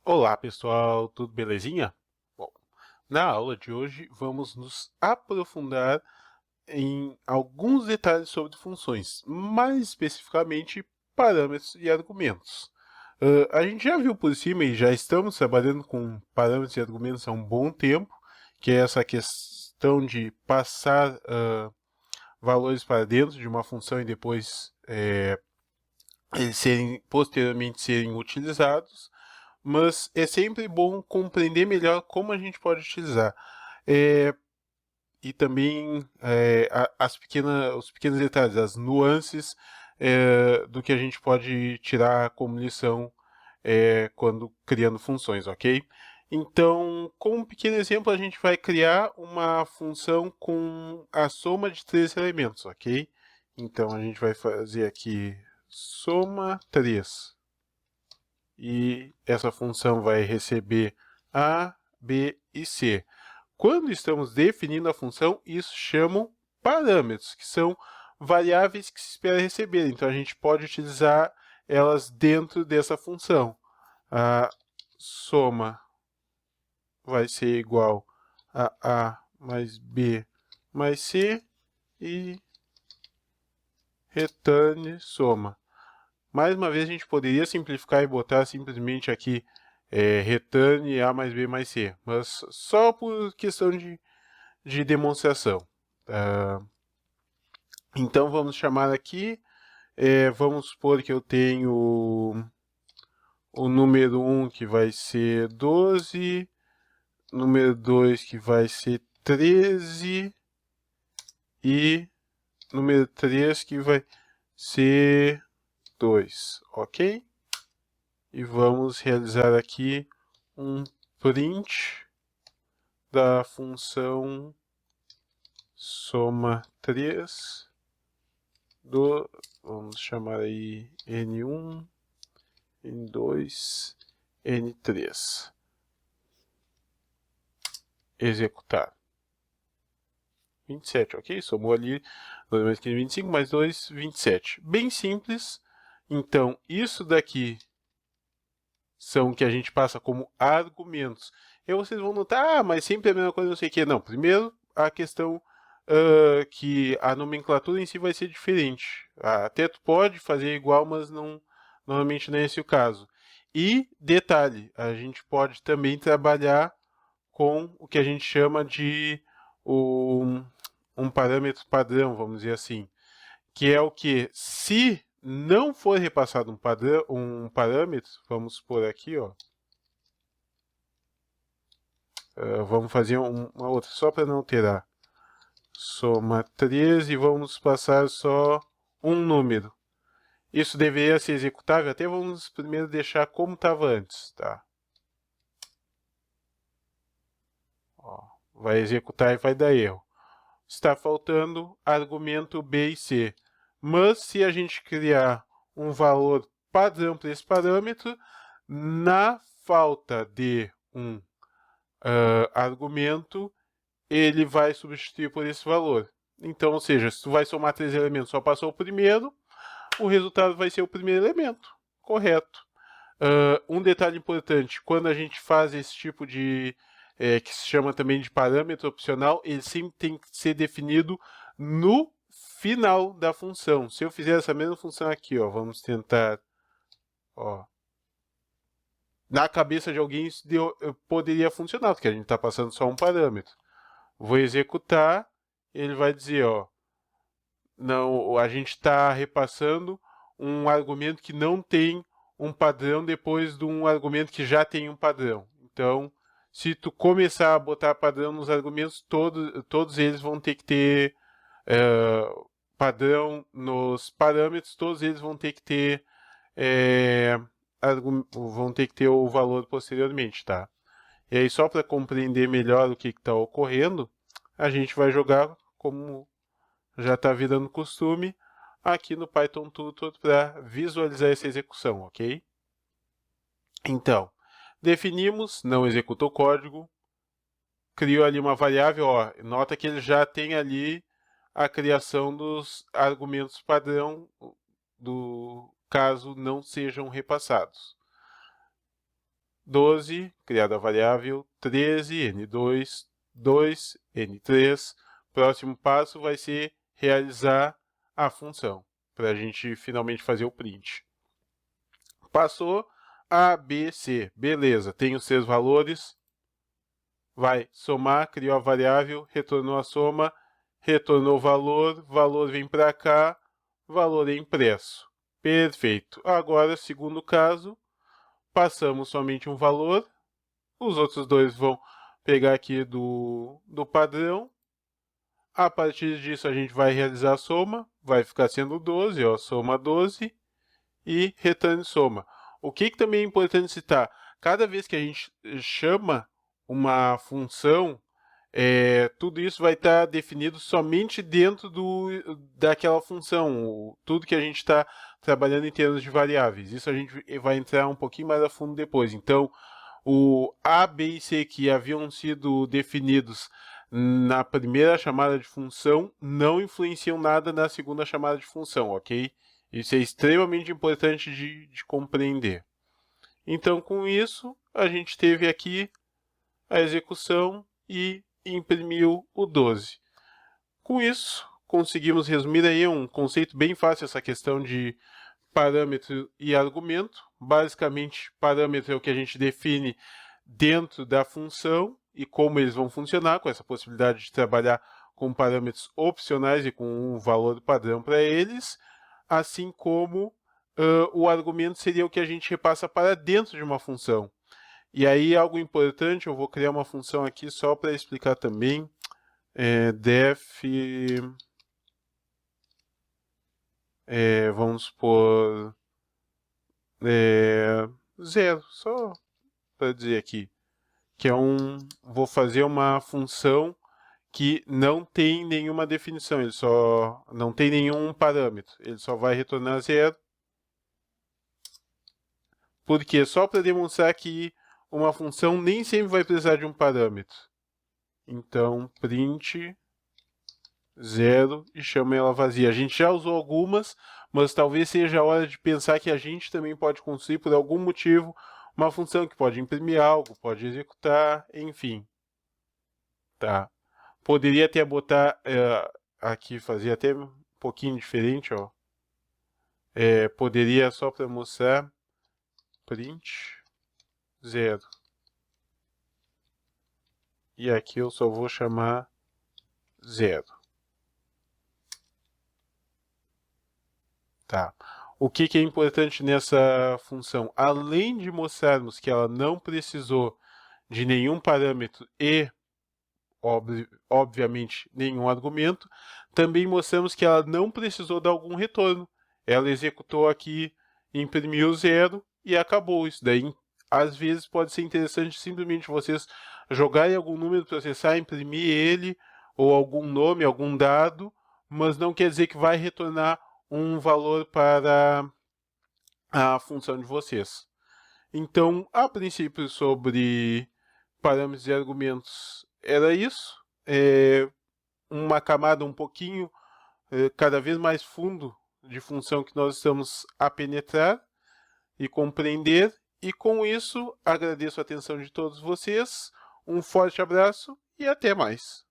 Olá pessoal, tudo belezinha? Bom, na aula de hoje vamos nos aprofundar em alguns detalhes sobre funções, mais especificamente parâmetros e argumentos. A gente já viu por cima e já estamos trabalhando com parâmetros e argumentos há um bom tempo, que é essa questão de passar valores para dentro de uma função e depois eles posteriormente serem utilizados, mas é sempre bom compreender melhor como a gente pode utilizar. É, e também os pequenos detalhes, as nuances do que a gente pode tirar como lição quando criando funções, ok? Então, como um pequeno exemplo, a gente vai criar uma função com a soma de três elementos, ok? Então, a gente vai fazer aqui soma 3 e essa função vai receber A, B e C. Quando estamos definindo a função, isso chamam parâmetros, que são variáveis que se espera receber. Então, a gente pode utilizar elas dentro dessa função. A soma vai ser igual a A mais B mais C e return soma. Mais uma vez, a gente poderia simplificar e botar simplesmente aqui return A mais B mais C, mas só por questão de demonstração. Então, vamos chamar aqui, vamos supor que eu tenho o número 1 que vai ser 12, número 2 que vai ser 13 e número 3 que vai ser 2, ok? E vamos realizar aqui um print da função soma 3 vamos chamar aí N1, N2, N3. Executar. 27, ok? Somou ali 2 mais 15, 25, mais 2, 27. Bem simples. Então, isso daqui são o que a gente passa como argumentos. E vocês vão notar, mas sempre a mesma coisa, não sei o que. Não, primeiro a questão que a nomenclatura em si vai ser diferente. Até tu pode fazer igual, mas não, normalmente não é esse o caso. E, detalhe, a gente pode também trabalhar com o que a gente chama de um parâmetro padrão, vamos dizer assim, que é o que, se não for repassado um parâmetro, vamos por aqui, ó, vamos fazer uma outra, só para não alterar. Soma 13 e vamos passar só um número. Isso deveria ser executável, até vamos primeiro deixar como estava antes, tá? Ó, vai executar e vai dar erro. Está faltando argumento B e C. Mas se a gente criar um valor padrão para esse parâmetro, na falta de um argumento, ele vai substituir por esse valor. Então, ou seja, se tu vai somar três elementos, só passou o primeiro, o resultado vai ser o primeiro elemento. Correto. Um detalhe importante, quando a gente faz esse tipo de, que se chama também de parâmetro opcional, ele sempre tem que ser definido no final da função. Se eu fizer essa mesma função aqui, ó, vamos tentar, ó, na cabeça de alguém isso poderia funcionar, porque a gente está passando só um parâmetro. Vou executar, ele vai dizer, ó, não, a gente está repassando um argumento que não tem um padrão depois de um argumento que já tem um padrão. Então, se tu começar a botar padrão nos argumentos, todos eles vão ter que ter padrão nos parâmetros, todos eles vão ter que ter o valor posteriormente, tá? E aí, só para compreender melhor o que está ocorrendo, a gente vai jogar como já está virando costume aqui no Python Tutor para visualizar essa execução, ok? Então, definimos, não executou o código, criou ali uma variável, ó, nota que ele já tem ali a criação dos argumentos padrão do caso não sejam repassados. 12, criada a variável 13, N2, 2, N3. Próximo passo vai ser realizar a função, para a gente finalmente fazer o print. Passou A, B, C. Beleza, tem os seus valores. Vai somar, criou a variável, retornou a soma, retornou o valor, valor vem para cá, valor é impresso. Perfeito. Agora, segundo caso, passamos somente um valor, os outros dois vão pegar aqui do padrão. A partir disso, a gente vai realizar a soma, vai ficar sendo 12, ó, soma 12 e retorno soma. O que também é importante citar? Cada vez que a gente chama uma função, tudo isso vai estar definido somente dentro daquela função, tudo que a gente está trabalhando em termos de variáveis. Isso a gente vai entrar um pouquinho mais a fundo depois. Então, o A, B e C que haviam sido definidos na primeira chamada de função não influenciam nada na segunda chamada de função, ok? Isso é extremamente importante de compreender. Então, com isso, a gente teve aqui a execução e imprimiu o 12. Com isso, conseguimos resumir aí um conceito bem fácil, essa questão de parâmetro e argumento. Basicamente, parâmetro é o que a gente define dentro da função e como eles vão funcionar, com essa possibilidade de trabalhar com parâmetros opcionais e com um valor padrão para eles, assim como o argumento seria o que a gente repassa para dentro de uma função. E aí, algo importante, eu vou criar uma função aqui só para explicar também. Def, vamos por 0, só para dizer aqui, que vou fazer uma função que não tem nenhuma definição, ele só não tem nenhum parâmetro, ele só vai retornar 0. Porque só para demonstrar que uma função nem sempre vai precisar de um parâmetro. Então, print 0 e chama ela vazia. A gente já usou algumas, mas talvez seja a hora de pensar que a gente também pode construir, por algum motivo, uma função que pode imprimir algo, pode executar, enfim. Tá. Poderia até botar aqui, fazer até um pouquinho diferente, ó. Poderia só para mostrar print 0. E aqui eu só vou chamar 0. Tá. O que é importante nessa função? Além de mostrarmos que ela não precisou de nenhum parâmetro e, obviamente, nenhum argumento, também mostramos que ela não precisou dar algum retorno. Ela executou aqui, imprimiu 0 e acabou. Isso daí, às vezes, pode ser interessante simplesmente vocês jogarem algum número, processar, imprimir ele, ou algum nome, algum dado, mas não quer dizer que vai retornar um valor para a função de vocês. Então, a princípio, sobre parâmetros e argumentos, era isso. Uma camada um pouquinho, cada vez mais fundo de função que nós estamos a penetrar e compreender. E com isso, agradeço a atenção de todos vocês, um forte abraço e até mais.